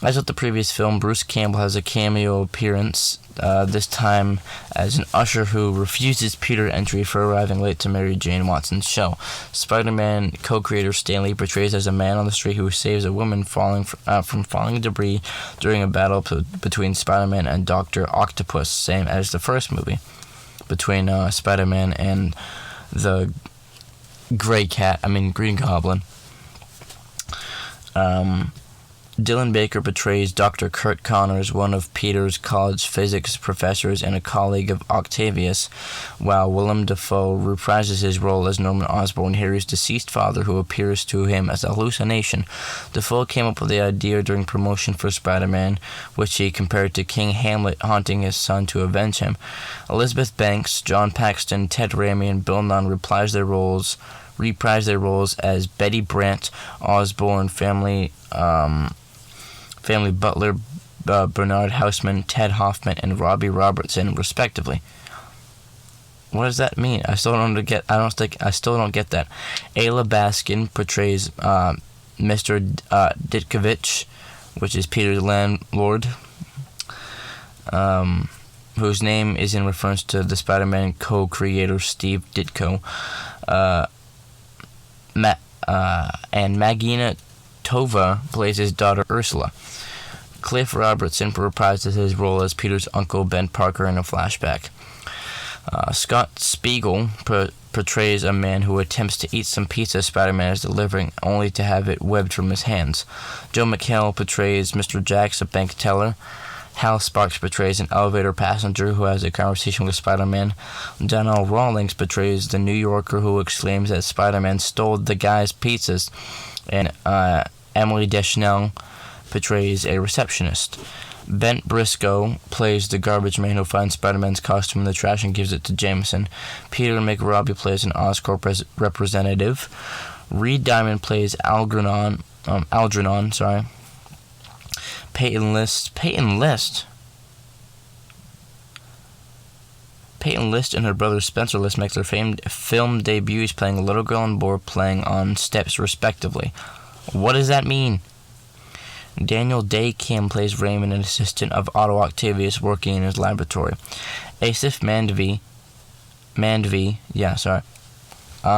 As with the previous film, Bruce Campbell has a cameo appearance, this time as an usher who refuses Peter entry for arriving late to Mary Jane Watson's show. Spider-Man co-creator Stan Lee portrays as a man on the street who saves a woman from falling debris during a battle between Spider-Man and Dr. Octopus, same as the first movie, between Spider-Man and the Green Goblin. Dylan Baker portrays Dr. Kurt Connors, one of Peter's college physics professors and a colleague of Octavius, while Willem Dafoe reprises his role as Norman Osborn, Harry's deceased father, who appears to him as a hallucination. Dafoe came up with the idea during promotion for Spider-Man, which he compared to King Hamlet haunting his son to avenge him. Elizabeth Banks, John Paxton, Ted Raimi, and Bill Nunn reprise their roles as Betty Brant, Osborn family butler, Bernard Houseman, Ted Hoffman, and Robbie Robertson, respectively. What does that mean? I still don't get that. Ayla Baskin portrays Mr. Ditkovich, which is Peter's landlord, whose name is in reference to the Spider-Man co-creator Steve Ditko. And Magina Tova plays his daughter Ursula. Cliff Robertson reprises his role as Peter's uncle Ben Parker in a flashback. Scott Spiegel portrays a man who attempts to eat some pizza Spider-Man is delivering, only to have it webbed from his hands. Joe McHale portrays Mr. Jacks, a bank teller. Hal Sparks portrays an elevator passenger who has a conversation with Spider-Man. Donnell Rawlings portrays the New Yorker who exclaims that Spider-Man stole the guy's pizzas. And Emily Deschanel portrays a receptionist. Bent Briscoe plays the garbage man who finds Spider-Man's costume in the trash and gives it to Jameson. Peter McRobbie plays an Oscorp representative. Reed Diamond plays Algernon. Peyton List and her brother Spencer List make their famed film debuts playing a little girl and boy playing on steps respectively. What does that mean? Daniel Day Kim plays Raymond, an assistant of Otto Octavius working in his laboratory. Asif Mandvi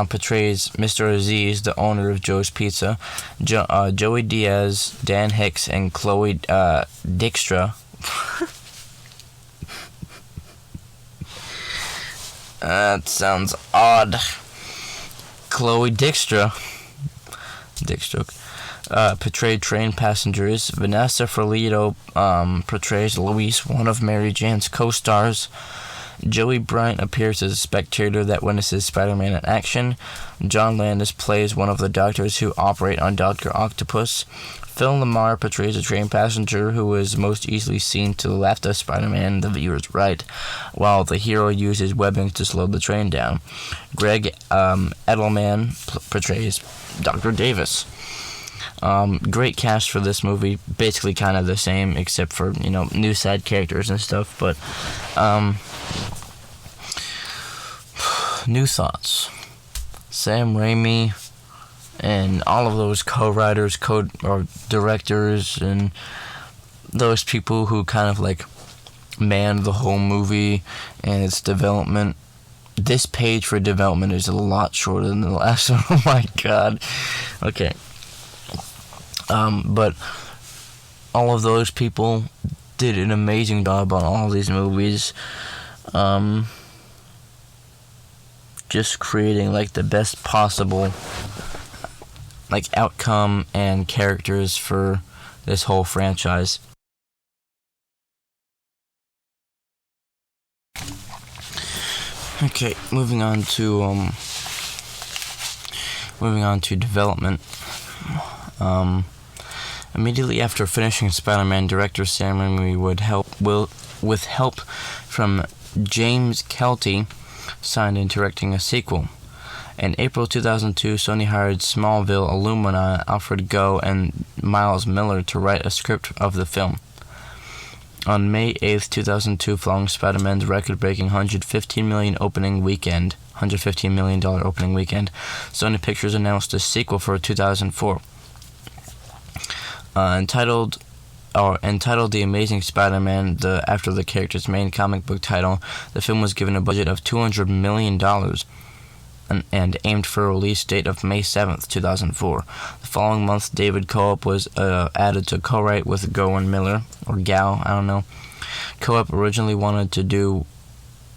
portrays Mr. Aziz, the owner of Joe's Pizza. Joey Diaz, Dan Hicks, and Chloe Dykstra. That sounds odd. Chloe Dykstra. Portrayed train passengers. Vanessa Ferlito portrays Luis, one of Mary Jane's co-stars. Joey Bryant appears as a spectator that witnesses Spider-Man in action. John Landis plays one of the doctors who operate on Dr. Octopus. Phil Lamar portrays a train passenger who is most easily seen to the left of Spider-Man, the viewer's right, while the hero uses webbing to slow the train down. Greg Edelman portrays Dr. Davis. Great cast for this movie, basically kind of the same, except for, new side characters and stuff, but, new thoughts. Sam Raimi and all of those co-writers, or directors, and those people who kind of, manned the whole movie and its development. This page for development is a lot shorter than the last one. Oh my god. Okay. But all of those people did an amazing job on all of these movies. Just creating the best possible outcome and characters for this whole franchise. Okay, moving on to development. Immediately after finishing Spider-Man, director Sam Raimi with help from James Kelty, signed in directing a sequel. In April 2002, Sony hired Smallville alumni Alfred Goh and Miles Miller to write a script of the film. On May 8th, 2002, following Spider-Man's record-breaking $115 million opening weekend, Sony Pictures announced a sequel for 2004. Entitled The Amazing Spider-Man, after the character's main comic book title. The film was given a budget of $200 million and aimed for a release date of May 7th, 2004. The following month, David Coop was added to co-write with Goh and Miller, or Gao, I don't know. Coop originally wanted to do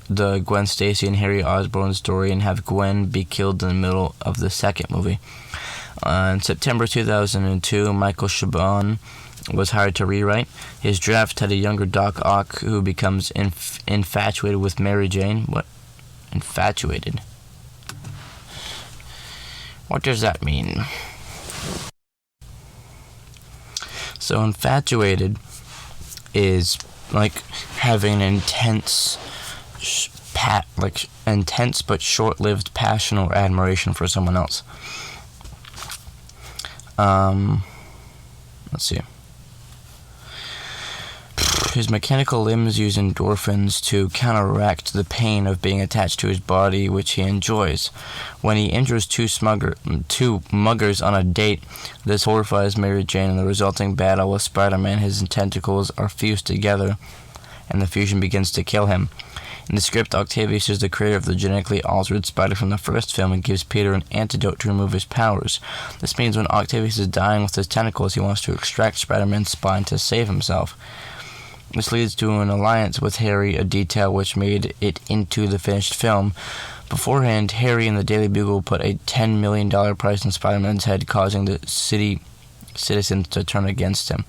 the Gwen Stacy and Harry Osborn story and have Gwen be killed in the middle of the second movie. In September 2002, Michael Chabon was hired to rewrite. His draft had a younger Doc Ock who becomes infatuated with Mary Jane. What? Infatuated? What does that mean? So infatuated is having an intense but short-lived passion or admiration for someone else. Let's see. His mechanical limbs use endorphins to counteract the pain of being attached to his body, which he enjoys. When he injures two muggers on a date, this horrifies Mary Jane. In the resulting battle with Spider-Man, his tentacles are fused together, and the fusion begins to kill him. In the script, Octavius is the creator of the genetically altered spider from the first film and gives Peter an antidote to remove his powers. This means when Octavius is dying with his tentacles, he wants to extract Spider-Man's spine to save himself. This leads to an alliance with Harry, a detail which made it into the finished film, Beforehand, Harry and the Daily Bugle put a $10 million price on Spider-Man's head, causing the city citizens to turn against him.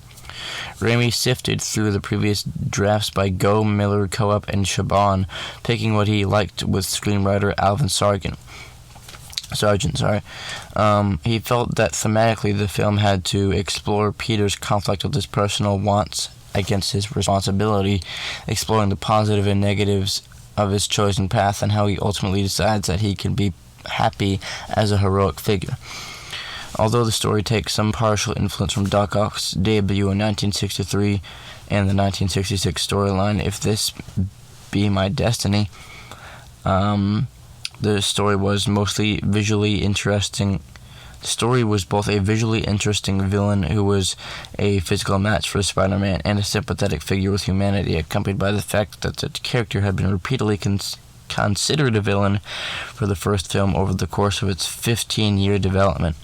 Raimi sifted through the previous drafts by Go, Miller, Co-op, and Chabon, picking what he liked with screenwriter Alvin Sargent. He felt that thematically the film had to explore Peter's conflict with his personal wants against his responsibility, exploring the positive and negatives of his chosen path and how he ultimately decides that he can be happy as a heroic figure. Although the story takes some partial influence from Doc Ock's debut in 1963 and the 1966 storyline, If This Be My Destiny, the story was mostly visually interesting. The story was both a visually interesting villain who was a physical match for Spider-Man and a sympathetic figure with humanity, accompanied by the fact that the character had been repeatedly considered a villain for the first film over the course of its 15-year development.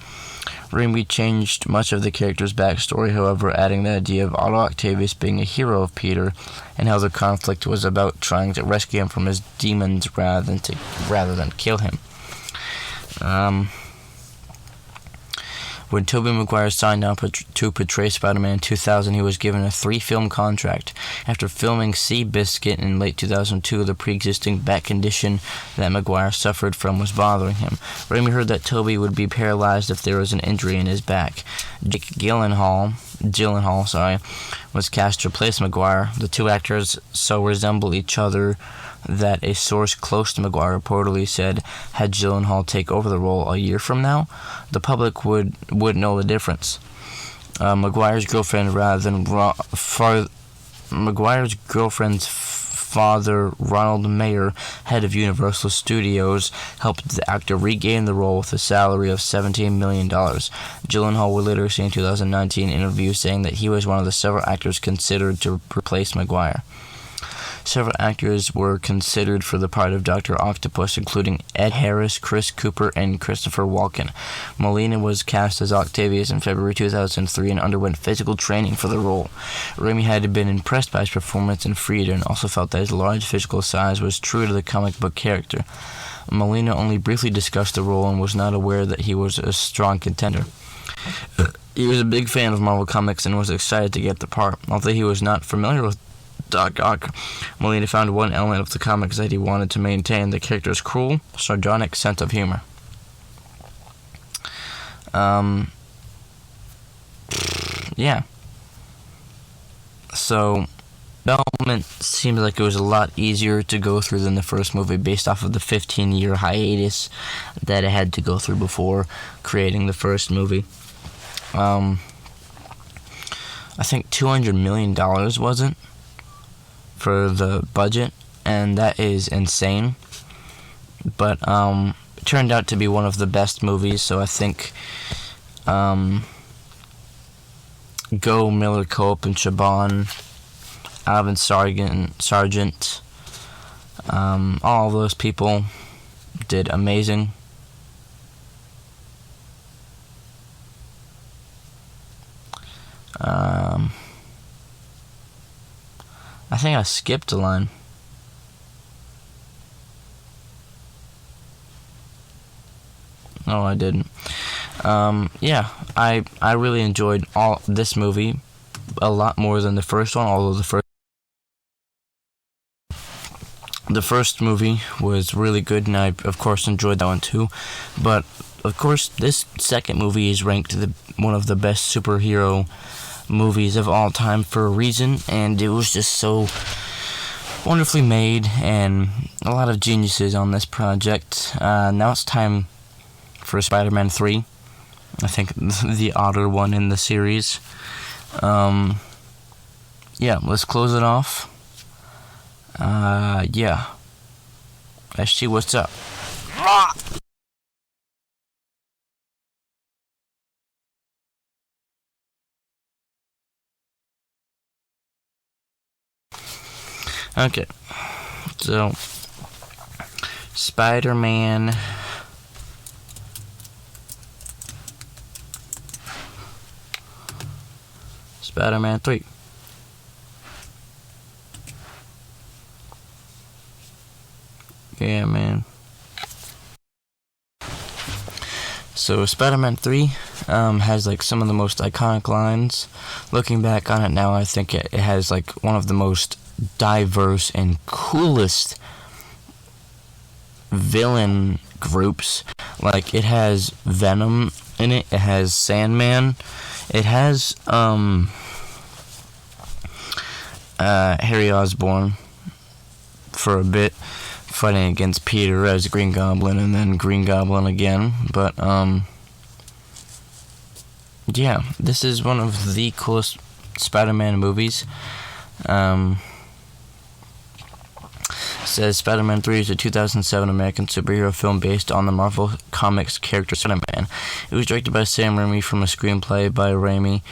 Raimi changed much of the character's backstory, however, adding the idea of Otto Octavius being a hero of Peter and how the conflict was about trying to rescue him from his demons rather than kill him. When Tobey Maguire signed on to portray Spider-Man in 2000, he was given a 3-film contract. After filming Seabiscuit in late 2002, the pre-existing back condition that Maguire suffered from was bothering him. Raimi heard that Tobey would be paralyzed if there was an injury in his back. Jake Gyllenhaal, was cast to replace Maguire. The two actors so resemble each other that a source close to Maguire reportedly said, had Gyllenhaal take over the role a year from now, the public would know the difference. Maguire's girlfriend's father, Ronald Mayer, head of Universal Studios, helped the actor regain the role with a salary of $17 million. Gyllenhaal would later say in 2019 interview saying that he was one of the several actors considered to replace Maguire. Several actors were considered for the part of Dr. Octopus, including Ed Harris, Chris Cooper, and Christopher Walken. Molina was cast as Octavius in February 2003 and underwent physical training for the role. Raimi had been impressed by his performance in Frida and also felt that his large physical size was true to the comic book character. Molina only briefly discussed the role and was not aware that he was a strong contender. He was a big fan of Marvel Comics and was excited to get the part. Although he was not familiar with Doc Ock, Molina found one element of the comics that he wanted to maintain: the character's cruel, sardonic sense of humor. So, development seems like it was a lot easier to go through than the first movie based off of the 15-year hiatus that it had to go through before creating the first movie. I think $200 million, wasn't for the budget, and that is insane. But it turned out to be one of the best movies, so I think Go, Miller, Co-op, and Chabon, Alvin Sargent, all of those people did amazing. I think I skipped a line. No, I didn't. I really enjoyed this movie a lot more than the first one, although the first movie was really good, and I, of course, enjoyed that one too. But, of course, this second movie is ranked one of the best superhero movies of all time for a reason, and it was just so wonderfully made, and a lot of geniuses on this project. Now it's time for Spider-Man 3. I think the odder one in the series. Let's close it off. Let's see what's up. Okay, so Spider-Man 3. Yeah, man. So Spider-Man 3 has like some of the most iconic lines. Looking back on it now, I think it has like one of the most diverse and coolest villain groups. Like, it has Venom in it, it has Sandman, it has Harry Osborn for a bit, fighting against Peter as Green Goblin, and then Green Goblin again. But yeah, this is one of the coolest Spider-Man movies. Says Spider-Man 3 is a 2007 American superhero film based on the Marvel Comics character Spider-Man. It was directed by Sam Raimi from a screenplay by Raimi,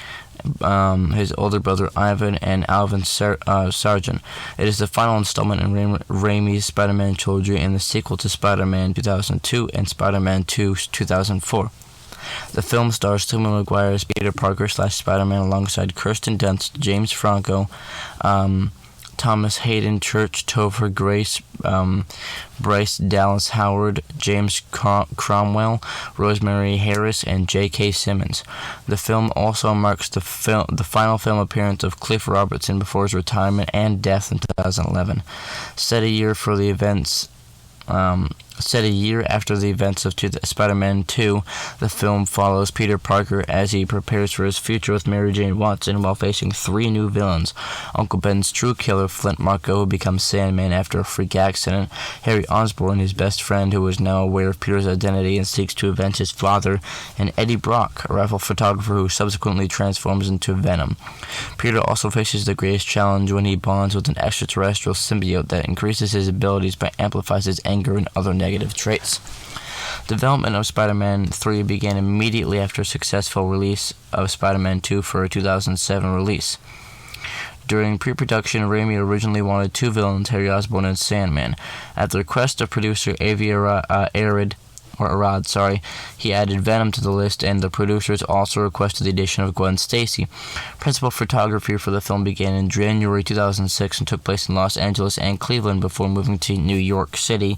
his older brother Ivan, and Alvin Sargent. It is the final installment in Raimi's Spider-Man trilogy and the sequel to Spider-Man 2002 and Spider-Man 2 2004. The film stars Tobey Maguire as Peter Parker / Spider-Man alongside Kirsten Dunst, James Franco, Thomas Hayden Church, Topher Grace, Bryce Dallas Howard, James Cromwell, Rosemary Harris, and J.K. Simmons. The film also marks the final film appearance of Cliff Robertson before his retirement and death in 2011. Set a year after the events of Spider-Man 2, the film follows Peter Parker as he prepares for his future with Mary Jane Watson while facing 3 new villains: Uncle Ben's true killer, Flint Marko, who becomes Sandman after a freak accident; Harry Osborn, his best friend who is now aware of Peter's identity and seeks to avenge his father; and Eddie Brock, a rival photographer who subsequently transforms into Venom. Peter also faces the greatest challenge when he bonds with an extraterrestrial symbiote that increases his abilities but amplifies his anger and other negative traits. Development of Spider-Man 3 began immediately after a successful release of Spider-Man 2 for a 2007 release. During pre-production, Raimi originally wanted 2 villains, Harry Osborn and Sandman. At the request of producer Avi Arad, he added Venom to the list, and the producers also requested the addition of Gwen Stacy. Principal photography for the film began in January 2006 and took place in Los Angeles and Cleveland before moving to New York City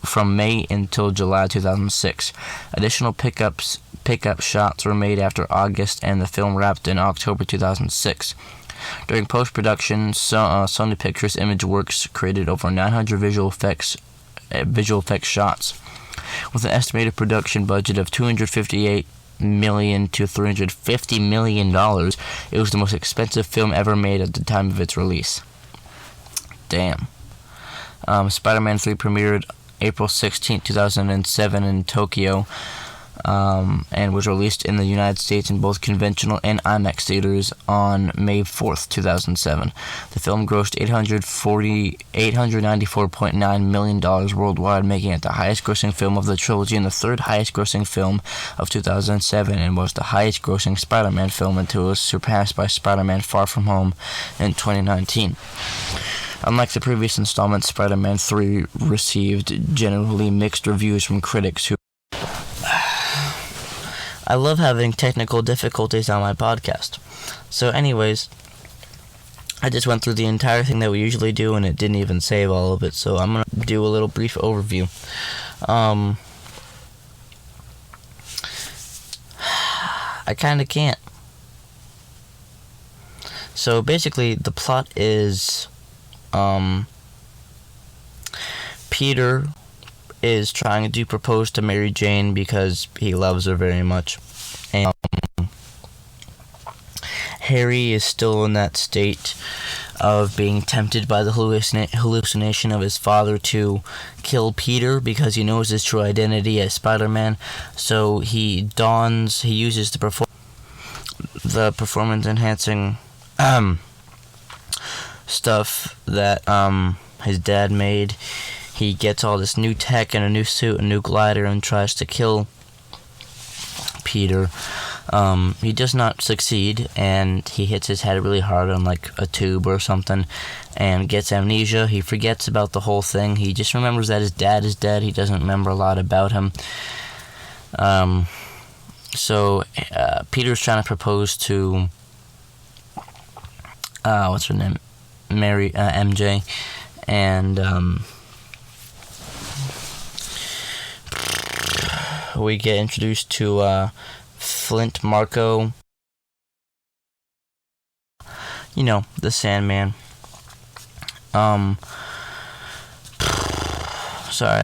from May until July 2006. Additional pickup shots were made after August, and the film wrapped in October 2006. During post-production, Sony Pictures Imageworks created over 900 visual effects shots. With an estimated production budget of $258 million to $350 million, it was the most expensive film ever made at the time of its release. Damn. Spider-Man 3 premiered April 16, 2007 in Tokyo, and was released in the United States in both conventional and IMAX theaters on May 4th, 2007. The film grossed $894.9 million worldwide, making it the highest-grossing film of the trilogy and the third highest-grossing film of 2007, and was the highest-grossing Spider-Man film until it was surpassed by Spider-Man Far From Home in 2019. Unlike the previous installments, Spider-Man 3 received generally mixed reviews from critics who... I love having technical difficulties on my podcast. So anyways, I just went through the entire thing that we usually do, and it didn't even save all of it, so I'm going to do a little brief overview. I kind of can't. So basically, the plot is... Peter is trying to propose to Mary Jane because he loves her very much, and Harry is still in that state of being tempted by the hallucination of his father to kill Peter because he knows his true identity as Spider-Man. So he uses the performance enhancing stuff that his dad made. He gets all this new tech and a new suit, a new glider, and tries to kill Peter. He does not succeed, and he hits his head really hard on like a tube or something and gets amnesia. He forgets about the whole thing. He just remembers that his dad is dead. He doesn't remember a lot about him. So Peter's trying to propose to what's her name? MJ, and we get introduced to Flint Marco, you know, the Sandman. Sorry.